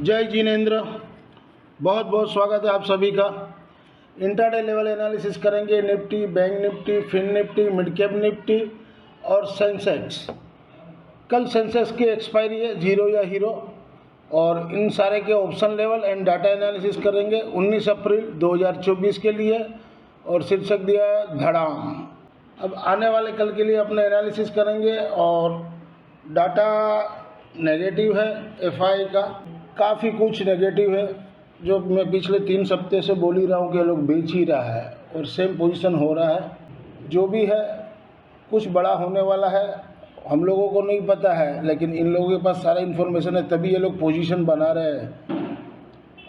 जय जिनेंद्र, बहुत बहुत स्वागत है आप सभी का। इंट्राडे लेवल एनालिसिस करेंगे Nifty, bank Nifty, fin Nifty, mid cap Nifty और सेंसेक्स। कल सेंसेक्स की एक्सपायरी है, जीरो या हीरो, और इन सारे के option level and data analysis करेंगे 19 अप्रैल 2024 के लिए, और शीर्षक दिया है धड़ाम। अब आने वाले कल के लिए अपने एनालिसिस करेंगे, और डाटा नेगेटिव है एफआई का, काफ़ी कुछ नेगेटिव है, जो मैं पिछले 3 हफ्ते से बोल ही रहा हूँ कि लोग बेच ही रहा है और सेम पोजीशन हो रहा है। जो भी है कुछ बड़ा होने वाला है, हम लोगों को नहीं पता है, लेकिन इन लोगों के पास सारा इन्फॉर्मेशन है, तभी ये लोग पोजीशन बना रहे हैं।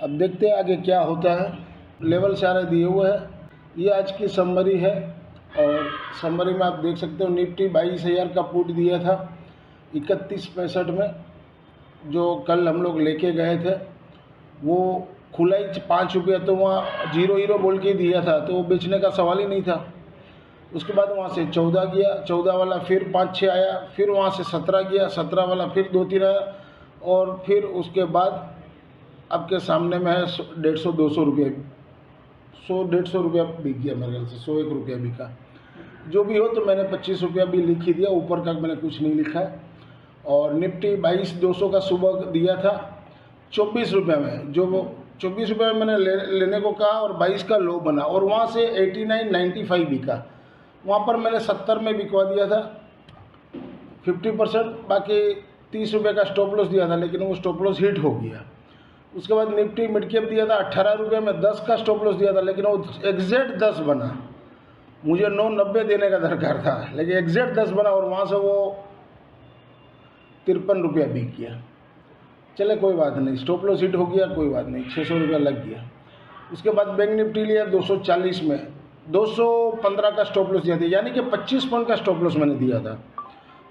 अब देखते हैं आगे क्या होता है। लेवल सारे दिए हुए हैं, ये आज की समरी है, और समरी में आप देख सकते हो निफ्टी 22,000 का पुट दिया था 31.65 में, जो कल हम लोग लेके गए थे। वो खुला ही 5 रुपया, तो वहाँ जीरो हीरो बोल के दिया था, तो वो बेचने का सवाल ही नहीं था। उसके बाद वहाँ से 14 गया, 14 वाला फिर 5-6 आया, फिर वहाँ से 17 गया, 17 वाला फिर 2-3 आया, और फिर उसके बाद आपके सामने में है 150-200 रुपये, 100-150 रुपया बिक गया मेरे ख्याल से, 101 रुपया बिका। जो भी हो, तो मैंने 25 रुपया भी लिख ही दिया, ऊपर का मैंने कुछ नहीं लिखा है। और निफ्टी 22,200 का सुबह दिया था 24 रुपये में, जो वो 24 रुपये में मैंने लेने को कहा, और 22 का लो बना, और वहाँ से 89.95 बिका। वहाँ पर मैंने 70 में बिकवा दिया था 50%, बाकी 30 रुपये का स्टॉप लॉस दिया था, लेकिन वो स्टॉप लॉस हिट हो गया। उसके बाद निफ्टी मिड कैप दिया था 18 रुपये में, 10 का स्टॉप लॉस दिया था, लेकिन वो एग्जैक्ट 10 बना। मुझे 9.90 देने का दरकार था, लेकिन एग्जैक्ट 10 बना, और वहाँ से वो 53 रुपया बिक गया। चले कोई बात नहीं, स्टॉप लॉस हिट हो गया, कोई बात नहीं, 600 रुपया लग गया। उसके बाद बैंक निफ्टी लिया 240 में, 215 का स्टॉप लॉस दिया था, यानी कि 25 पॉइंट का स्टॉप लॉस मैंने दिया था।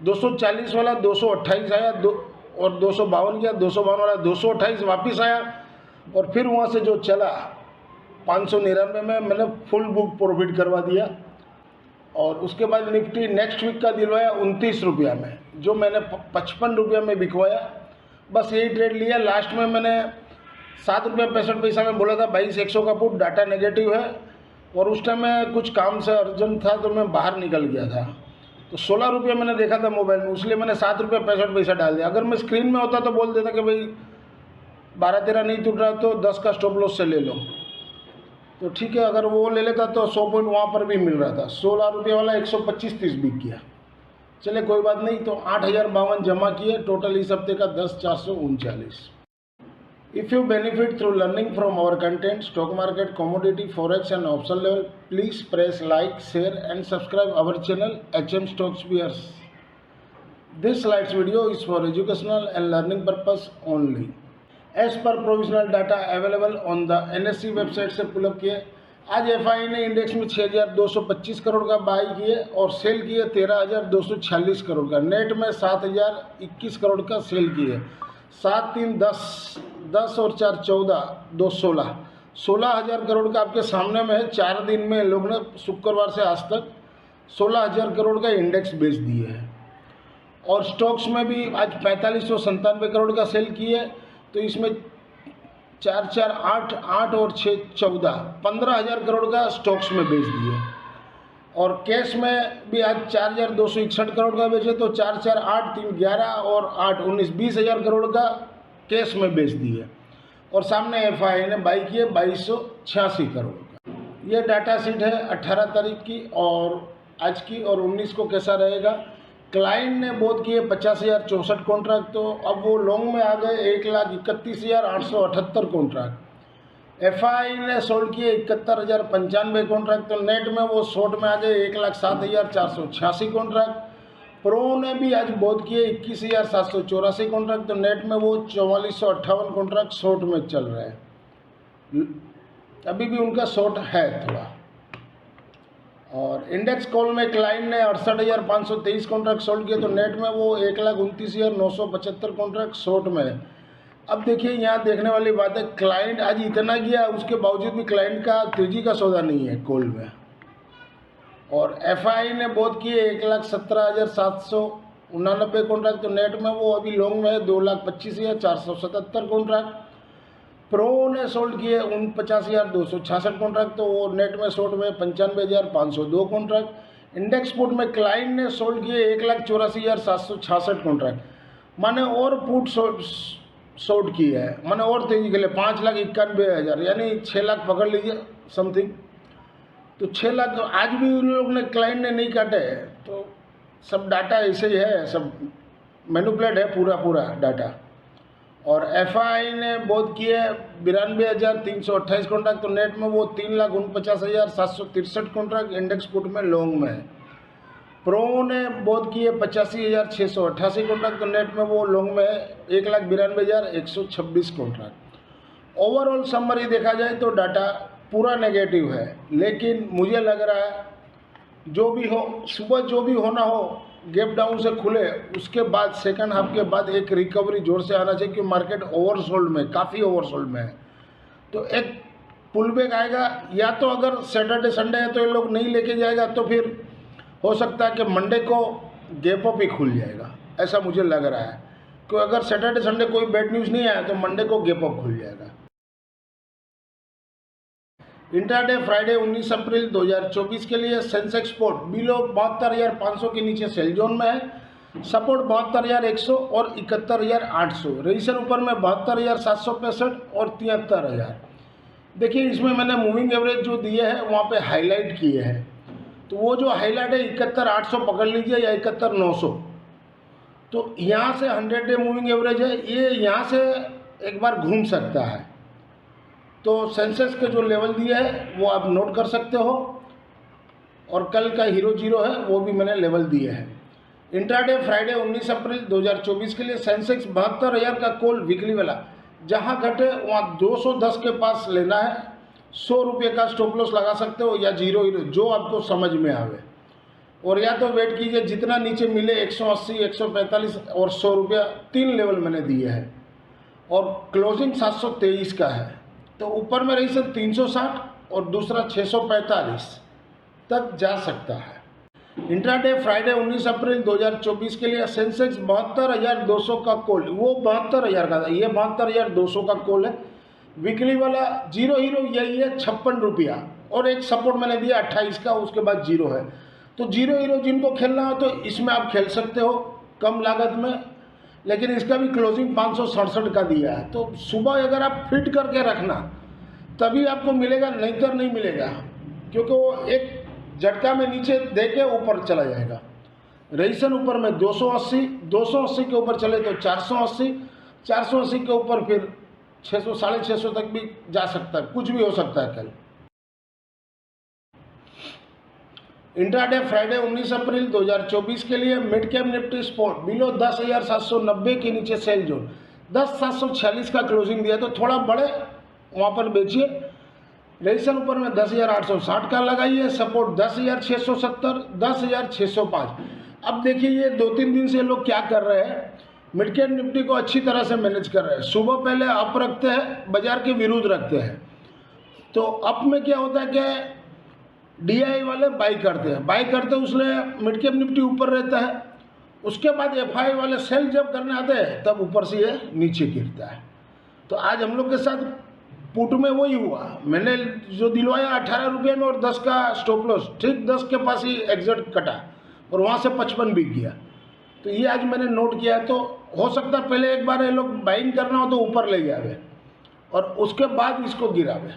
240 वाला 228 आया, और 252 गया, 252 वाला 228 वापस आया, और फिर वहाँ से जो चला 599 में मैंने फुल बुक प्रॉफिट करवा दिया। और उसके बाद निफ्टी नेक्स्ट वीक का दिलवाया 29 रुपया में, जो मैंने 55 रुपया में बिकवाया। बस यही ट्रेड लिया। लास्ट में मैंने 7 रुपया 65 पैसा में बोला था 22,100 का पुट, डाटा नेगेटिव है, और उस टाइम में कुछ काम से अर्जेंट था, तो मैं बाहर निकल गया था। तो 16 रुपया मैंने देखा था मोबाइल में, इसलिए मैंने 7 रुपया 65 पैसा डाल दिया। अगर मैं स्क्रीन में होता तो बोल देता कि भाई 12-13 नहीं टूट रहा, तो 10 का स्टॉप लॉस से ले लो, तो ठीक है। अगर वो ले लेता तो 100 पॉइंट वहाँ पर भी मिल रहा था। 16 रुपये वाला 125.30 बिक गया। चले कोई बात नहीं। तो 8,052 जमा किए, टोटल इस हफ्ते का 10,439। If you benefit through learning from our content, stock market, commodity, forex and option level, please press like, share and subscribe our channel HM Stocks Bears. This slides video is for educational and learning purpose only. As per provisional data available on the NSE website से pull up किए। आज FI ने index में 6,225 करोड़ का by किए, और cell किए 13,246 करोड़ का। नेट में 7,021 करोड़ का सेल किए। 7 3 10 और 4 14 2 16,000 करोड़ का आपके सामने में है। 4 दिन में लोग ने शुक्रवार से आज तक 16,000 करोड़ का इंडेक्स बेच दिए है। और स्टॉक्स में भी आज 4,597 करोड़ का सेल किए, तो इसमें 4 4 8 और 6 14 15,000 करोड़ का स्टॉक्स में बेच दिए। और कैश में भी आज 4,261 करोड़ का बेचे, तो 4 4 8 3 11 और 8 19 20,000 करोड़ का कैश में बेच दिए। और सामने एफआई ने बाई किए 2,286 करोड़ का। ये डाटा शीट है 18 तारीख की और आज की, और 19 को कैसा रहेगा। क्लाइंट ने बोध किए 50,064 कॉन्ट्रैक्ट, तो अब वो लॉन्ग में आ गए 1,31,878 कॉन्ट्रैक्ट। एफआई ने सोल्ड किए 71,095 कॉन्ट्रैक्ट, तो नेट में वो शॉर्ट में आ गए 1,07,486 कॉन्ट्रैक्ट। प्रो ने भी आज बोध किए 21,784 कॉन्ट्रैक्ट, तो नेट में वो 4458 कॉन्ट्रैक्ट शॉर्ट में चल रहे हैं। अभी भी उनका शॉर्ट है थोड़ा। और इंडेक्स कॉल में क्लाइंट ने 68,523 कॉन्ट्रैक्ट सोल्ड किए, तो नेट में वो 1,29,975 कॉन्ट्रैक्ट शॉर्ट में है। अब देखिए यहाँ देखने वाली बात है, क्लाइंट आज इतना गया, उसके बावजूद भी क्लाइंट का तेजी का सौदा नहीं है कॉल में। और एफआई ने बोध किए 1,17,799 कॉन्ट्रैक्ट, तो नेट में वो अभी लॉन्ग में है 2,25,477 कॉन्ट्रैक्ट। प्रो ने सोल्ड किए 49,266 कॉन्ट्रैक्ट, तो वो नेट में शॉर्ट में 95,502 कॉन्ट्रैक्ट। इंडेक्स पुट में क्लाइंट ने सोल्ड किए 1,84,766 कॉन्ट्रैक्ट, माने और पुट शॉर्ट की है, माने और तेजी के लिए 5,91,000 यानी 6 लाख पकड़ लीजिए समथिंग। तो 6 लाख आज भी उन लोग ने क्लाइंट ने नहीं काटे हैं, तो सब डाटा ऐसे ही है, सब मैनिपुलेट है पूरा डाटा। और एफआई ने बहुत किए 92,328 कॉन्ट्रैक्ट, तो नेट में वो 3,49,763 कॉन्ट्रैक्ट इंडेक्स पुट में लॉन्ग में है। प्रो ने बहुत किए 85,688 कॉन्ट्रैक्ट, तो नेट में वो लॉन्ग में है 1,92,126 कॉन्ट्रैक्ट। ओवरऑल समरी देखा जाए तो डाटा पूरा नेगेटिव है, लेकिन मुझे लग रहा है जो भी हो, सुबह जो भी होना हो, गैप डाउन से खुले उसके बाद सेकंड हाफ के बाद एक रिकवरी जोर से आना चाहिए, क्योंकि मार्केट ओवरसोल्ड में, काफ़ी ओवरसोल्ड में है। तो एक पुल बैक आएगा, या तो अगर सैटरडे संडे है तो ये लोग नहीं लेके जाएगा, तो फिर हो सकता है कि मंडे को गैप अप ही खुल जाएगा, ऐसा मुझे लग रहा है। क्योंकि अगर सैटरडे संडे कोई बैड न्यूज़ नहीं आया तो मंडे को गैप अप खुल जाएगा। इंट्राडे फ्राइडे 19 अप्रैल 2024 के लिए सेंसेक्स पोर्ट बिलो 72,500 के नीचे सेल जोन में है। सपोर्ट 72,100 और 71,800। रजिस्टर ऊपर में 72,765 और 73,000। देखिए इसमें मैंने मूविंग एवरेज जो दिए हैं वहाँ पे हाईलाइट किए हैं, तो वो जो हाईलाइट है 71,800 पकड़ लीजिए या 71,900। तो यहाँ से 100 डे मूविंग एवरेज है, ये यहाँ से एक बार घूम सकता है। तो सेंसेक्स के जो लेवल दिए है वो आप नोट कर सकते हो, और कल का हीरो जीरो है वो भी मैंने लेवल दिए हैं। इंट्राडे फ्राइडे 19 अप्रैल 2024 के लिए सेंसेक्स 72,000 का कॉल वीकली वाला, जहां घटे वहां 210 के पास लेना है। 100 रुपये का स्टॉप लॉस लगा सकते हो या जीरो हीरो, जो आपको समझ में आवे, और या तो वेट कीजिए जितना नीचे मिले 180, 145 और 100 रुपया। 3 लेवल मैंने दिए हैं, और क्लोजिंग 723 का है। तो ऊपर में रही सर 360 और दूसरा 645 तक जा सकता है। इंट्राडे फ्राइडे 19 अप्रैल 2024 के लिए सेंसेक्स 72,200 का कॉल, वो 72,000 का था, ये 72,200 का कॉल है। वीकली वाला जीरो हीरो यही है 56 रुपया, और एक सपोर्ट मैंने दिया 28 का, उसके बाद जीरो है। तो जीरो हीरो जिनको खेलना हो तो इसमें आप खेल सकते हो कम लागत में, लेकिन इसका भी क्लोजिंग 567 का दिया है। तो सुबह अगर आप फिट करके रखना तभी आपको मिलेगा, नहीं तो नहीं मिलेगा, क्योंकि वो एक झटका में नीचे दे के ऊपर चला जाएगा। रजिस्ट्रेशन ऊपर में 280, 280 के ऊपर चले तो 480, 480 के ऊपर फिर 600, 650 तक भी जा सकता है, कुछ भी हो सकता है कल। इंट्राडे फ्राइडे 19 अप्रैल 2024 के लिए mid cap Nifty spot below 10,790 के नीचे सेल जोन 10,746 का क्लोजिंग दिया, तो थोड़ा बड़े वहाँ पर बेचिए। रजिस्ट्रेशन ऊपर में 10,860 का लगाइए, सपोर्ट 10,670, 10,605। अब देखिए ये 2-3 दिन से लोग क्या कर रहे हैं, मिड कैप निफ्टी को अच्छी तरह से मैनेज कर रहे हैं। सुबह पहले अप रखते हैं, बाजार के विरुद्ध रखते हैं। तो अप में क्या होता है कि डीआई वाले बाई करते हैं, उसलिए मिड कैप निफ्टी ऊपर रहता है। उसके बाद एफआई वाले सेल जब करने आते हैं तब ऊपर से ये नीचे गिरता है। तो आज हम लोग के साथ पुट में वही हुआ, मैंने जो दिलवाया 18 रुपये में और 10 का स्टॉप लॉस, ठीक 10 के पास ही एग्जिट कटा और वहाँ से 55 बिक गया। तो ये आज मैंने नोट किया। तो हो सकता है पहले एक बार ये लोग बाइंग करना हो तो ऊपर ले जावे और उसके बाद इसको गिरावे।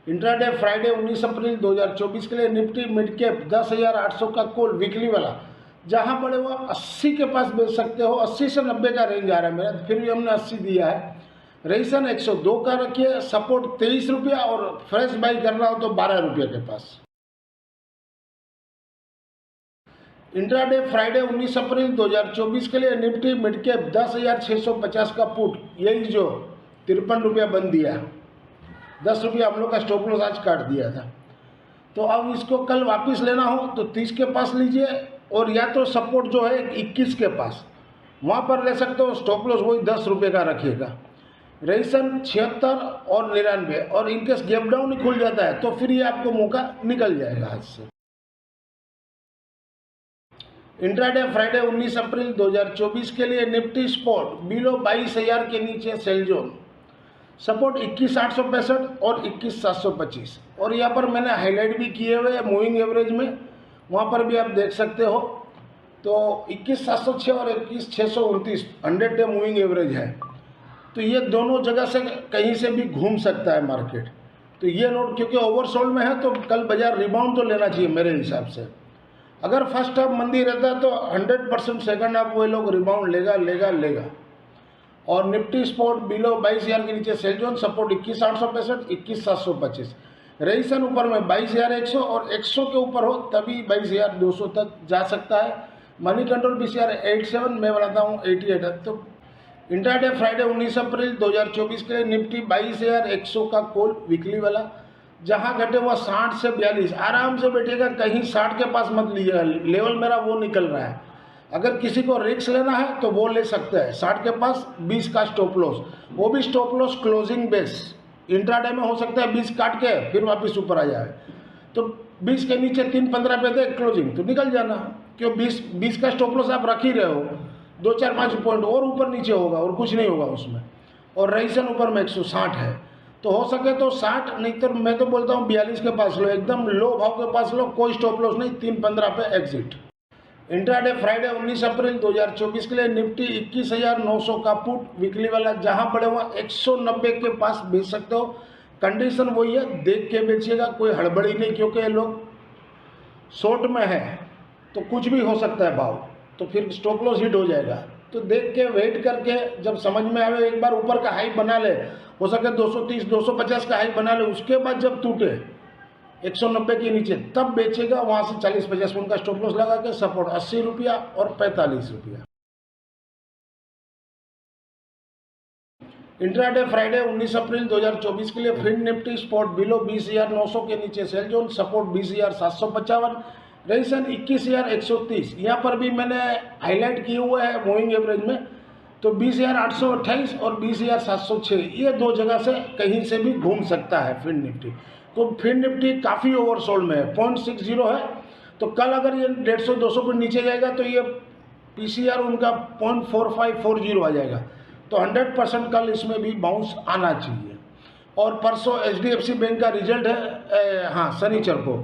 इंट्राडे फ्राइडे 19 अप्रैल 2024 के लिए निफ्टी मिड कैप 10,800 का कॉल वीकली वाला, जहां बड़े हुआ 80 के पास बेच सकते हो। 80 से 90 का रेंज आ रहा है मेरा, फिर भी हमने 80 दिया है। रजिस्ट्रेशन 102 का रखिए, सपोर्ट 23 रुपया, और फ्रेश बाई करना हो तो 12 रुपये के पास। इंट्राडे फ्राइडे 19 अप्रैल 2024 के लिए निफ्टी मिड कैप 10,650 का पुट, यही जो 53 रुपया बंद दिया, 10 रुपया हम लोग का स्टॉप लॉस आज काट दिया था। तो अब इसको कल वापस लेना हो तो 30 के पास लीजिए, और या तो सपोर्ट जो है 21 के पास वहाँ पर ले सकते हो। स्टॉप लॉस वही 10 रुपये का रखिएगा। रजिस्ट्रेशन 76 और 99, और इनकेस गैप डाउन ही खुल जाता है तो फिर ये आपको मौका निकल जाएगा हाथ से। इंट्राडे फ्राइडे 19 अप्रैल 2024 के लिए निफ्टी स्पॉट बिलो 22,000 के नीचे सेल जोन सपोर्ट 21,865 और 21,725। और यहाँ पर मैंने हाईलाइट भी किए हुए मूविंग एवरेज में, वहाँ पर भी आप देख सकते हो। तो 21,706 और 21,629 100 डे मूविंग एवरेज है। तो ये दोनों जगह से कहीं से भी घूम सकता है मार्केट। तो ये नोट, क्योंकि ओवरसोल्ड में है तो कल बाजार रिबाउंड तो लेना चाहिए मेरे हिसाब से। अगर फर्स्ट हाफ मंदी रहता है तो 100% सेकंड हाफ वो लोग रिबाउंड लेगा। और निफ्टी स्पोर्ट बिलो 22,000 के नीचे सेल जोन, सपोर्ट 21,865 21,725। रजिस्ट्रेशन ऊपर में 22,100 और 100 के ऊपर हो तभी 22,200 तक जा सकता है। मनी कंट्रोल पीसीआर 87, मैं बनाता हूँ 88। तो इंट्राडे फ्राइडे 19 अप्रैल 2024 के लिए निफ्टी 22,100 का कॉल वीकली वाला, जहाँ घटे हुआ 60 से 42। आराम से बैठिएगा, कहीं 60 के पास मत लीजिएगा, लेवल मेरा वो निकल रहा है। अगर किसी को रिस्क लेना है तो वो ले सकता है। 60 के पास 20 का स्टॉप लॉस, वो भी stop loss closing base. Intraday में हो सकता है 20 काट के फिर वापस ऊपर आ जाए, तो 20 के नीचे 3-15 पे दे क्लोजिंग तो निकल जाना। क्यों 20 का स्टॉप लॉस आप रख ही रहे हो, 2-4-5 पॉइंट और ऊपर नीचे होगा और कुछ नहीं होगा उसमें। और रजिस्ट्रेशन ऊपर में 160 है, तो हो सके तो 60, नहीं तो मैं तो बोलता हूँ 42 के पास लो, एकदम लो भाव के पास लो, कोई स्टॉप लॉस नहीं, 3-15 पे एग्जिट। इंट्राडे फ्राइडे 19 अप्रैल 2024 के लिए निफ्टी 21,900 का पुट वीकली वाला, जहां पड़े हुआ 190 के पास बेच सकते हो। कंडीशन वही है, देख के बेचिएगा, कोई हड़बड़ी नहीं, क्योंकि ये लोग शॉर्ट में है तो कुछ भी हो सकता है भाव, तो फिर स्टॉप लॉस हिट हो जाएगा। तो देख के वेट करके जब समझ में आवे, एक बार ऊपर का हाई बना ले, हो सके 230-250 का हाई बना ले, उसके बाद जब टूटे 190 के नीचे तब बेचेगा। वहां से 40-50 पॉइंट का स्टॉप लॉस लगा के सपोर्ट 80 रुपया और 45 रुपया। इंट्राडे फ्राइडे 19 अप्रैल 2024 के लिए फिन निफ्टी स्पॉट बिलो 20,900 के नीचे सेल जोन, सपोर्ट 20,755, रजिस्ट्रेशन 21,130। यहाँ पर भी मैंने हाईलाइट किए हुए है मूविंग एवरेज में, तो 20,828 और 20,706 ये दो जगह से कहीं से भी घूम सकता है फिन निफ्टी। तो फिन निफ्टी काफ़ी ओवरसोल्ड में है, 0.60 है। तो कल अगर ये 150-200 पर नीचे जाएगा तो ये पीसीआर उनका 0.4540 आ जाएगा। तो 100% कल इसमें भी बाउंस आना चाहिए। और परसों एचडीएफसी बैंक का रिजल्ट है, हाँ शनिचर को,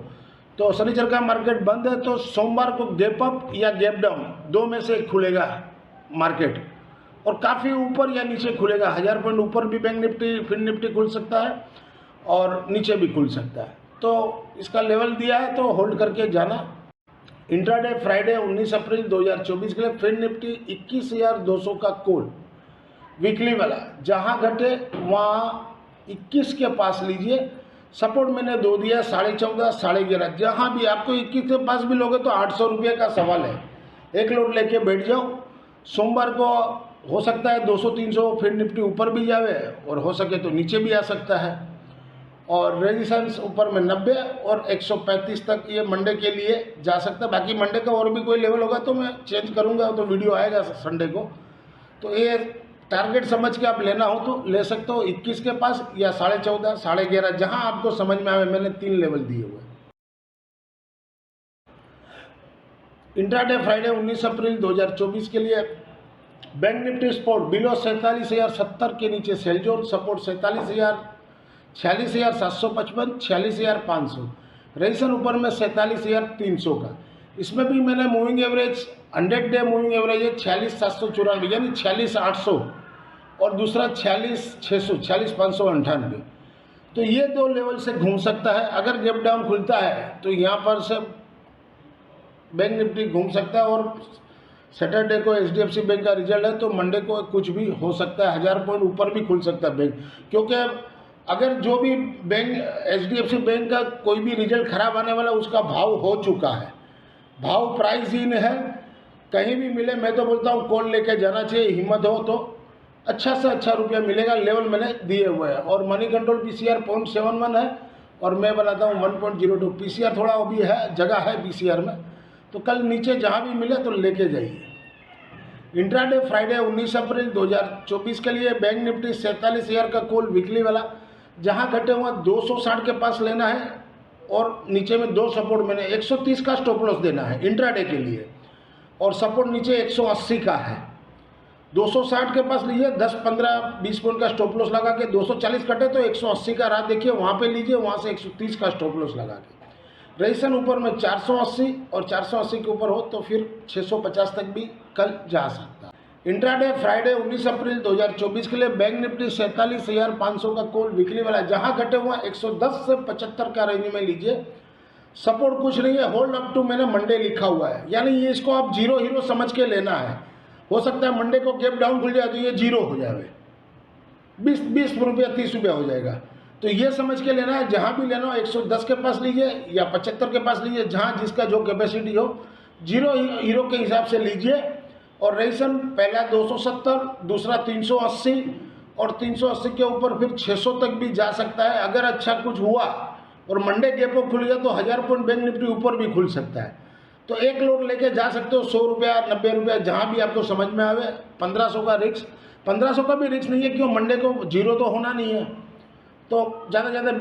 तो शनिचर का मार्केट बंद है, तो सोमवार को गैप अप या गैप डाउन दो में से खुलेगा मार्केट, और काफ़ी ऊपर या नीचे खुलेगा। 1000 पॉइंट ऊपर भी बैंक निफ्टी फिन निफ्टी खुल सकता है और नीचे भी खुल सकता है। तो इसका लेवल दिया है तो होल्ड करके जाना। इंट्राडे फ्राइडे 19 अप्रैल 2024 के लिए फिन निफ्टी 21,200 का कॉल वीकली वाला, जहां घटे वहाँ 21 के पास लीजिए। सपोर्ट मैंने दो दिया 14.5 11.5, जहाँ भी आपको 21 के पास भी लोगे तो 800 रुपये का सवाल है, एक लोड लेके बैठ जाओ। सोमवार को हो सकता है 200-300 फिर निफ्टी ऊपर भी जावे और हो सके तो नीचे भी आ सकता है। और रेजिस्टेंस ऊपर में 90 और 135 तक ये मंडे के लिए जा सकता है। बाकी मंडे का और भी कोई लेवल होगा तो मैं चेंज करूँगा, तो वीडियो आएगा संडे को। तो ये टारगेट समझ के आप लेना हो तो ले सकते हो 21 के पास या 14.5 11.5, जहां आपको समझ में आवे। मैंने 3 लेवल दिए हुए। इंट्राडे फ्राइडे 19 अप्रैल 2024 के लिए बैंक निफ्टी स्पॉट बिलो 47,070 के नीचे सेल जोन, सपोर्ट 46,755 46,500, रजिस्ट्रेशन ऊपर में 47,300 का। इसमें भी मैंने moving average 100 day moving average है 46,794 यानी 46,800 और दूसरा 46,600 46,598। तो ये दो लेवल से घूम सकता है। अगर गैप डाउन खुलता है तो यहाँ पर से बैंक निफ्टी घूम सकता है। और सैटरडे को एचडीएफसी बैंक का रिजल्ट है तो मंडे को कुछ भी हो सकता है, 1000 पॉइंट ऊपर भी खुल सकता है बैंक। क्योंकि अगर जो भी बैंक एचडीएफसी बैंक का कोई भी रिजल्ट खराब आने वाला उसका भाव हो चुका है, भाव प्राइस इन है, कहीं भी मिले मैं तो बोलता हूँ कॉल लेके जाना चाहिए। हिम्मत हो तो अच्छा से अच्छा रुपया मिलेगा, लेवल मैंने दिए हुए हैं। और मनी कंट्रोल पीसीआर 0.71 है और मैं बनाता हूँ 1.02। पीसीआर थोड़ा वो भी है, जगह है पीसीआर में, तो कल नीचे जहाँ भी मिले तो लेके जाइए। इंट्राडे फ्राइडे 19 अप्रैल 2024 के लिए बैंक निफ्टी 47,000 का कॉल वीकली वाला, जहाँ घटे हुआ 260 के पास लेना है और नीचे में दो सपोर्ट मैंने 130 का स्टॉप लॉस देना है इंट्राडे के लिए, और सपोर्ट नीचे 180 का है। 260 के पास लीजिए, 10 15 20 पॉइंट का स्टॉप लॉस लगा के 240 कटे तो 180 का राह देखिए, वहाँ पे लीजिए, वहाँ से 130 का स्टॉप लॉस लगा के। रेसन ऊपर में 480 और 480 के ऊपर हो तो फिर 650 तक भी कल जा सकता है। इंट्राडे फ्राइडे 19 अप्रैल 2024 के लिए बैंक निफ्टी 47,500 का कॉल वीकली वाला, जहाँ घटे हुआ 110 से 75 का रेंज में लीजिए। सपोर्ट कुछ नहीं है, होल्ड अप टू मैंने मंडे लिखा हुआ है, यानी ये इसको आप जीरो हीरो समझ के लेना है। हो सकता है मंडे को गैप डाउन खुल जाए तो ये जीरो हो जाए, 20 रुपया 30 रुपया हो जाएगा। तो ये समझ के लेना है, जहाँ भी लेना हो 110 के पास लीजिए या 75 के पास लीजिए, जहाँ जिसका जो कैपेसिटी हो, जीरो हीरो के हिसाब से लीजिए। और रेसन पहला 270, दूसरा 380 और 380 के ऊपर फिर 600 तक भी जा सकता है। अगर अच्छा कुछ हुआ और मंडे गैप अप खुल गया तो 1000 पॉइंट बैंक निफ्टी ऊपर भी खुल सकता है। तो एक लोड लेके जा सकते हो, 100 रुपया 90 रुपया जहाँ भी आपको समझ में आवे। 1500 का रिस्क, 1500 का भी रिस्क नहीं है, क्यों, मंडे को जीरो तो होना नहीं है, तो ज़्यादा से ज़्यादा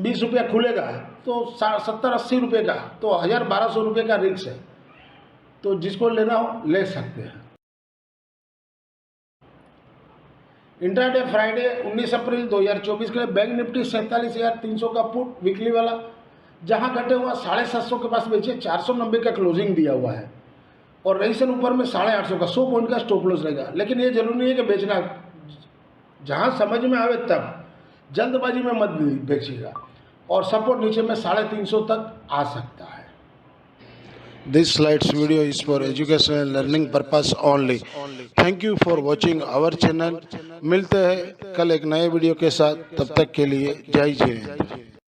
20 रुपया खुलेगा तो 70-80 रुपये का, तो 1000-1200 रुपये का रिस्क है। तो जिसको लेना हो ले सकते हैं। इंट्राडे फ्राइडे 19 अप्रैल 2024 के लिए बैंक निफ्टी 47,300 का पुट वीकली वाला, जहां घटे हुआ 750 के पास बेचे, 490 का क्लोजिंग दिया हुआ है। और रेसन ऊपर में 850 का 100 पॉइंट का स्टॉप लॉस रहेगा। लेकिन ये जरूरी नहीं है कि बेचना, जहां समझ में आवे तब, जल्दबाजी में मत बेचिएगा। और सपोर्ट नीचे में 350 तक आ सकता है। This slides video is for educational and learning purpose only. Thank you for watching our channel. मिलते हैं कल एक नए वीडियो के साथ, तब तक के लिए जय हिंद।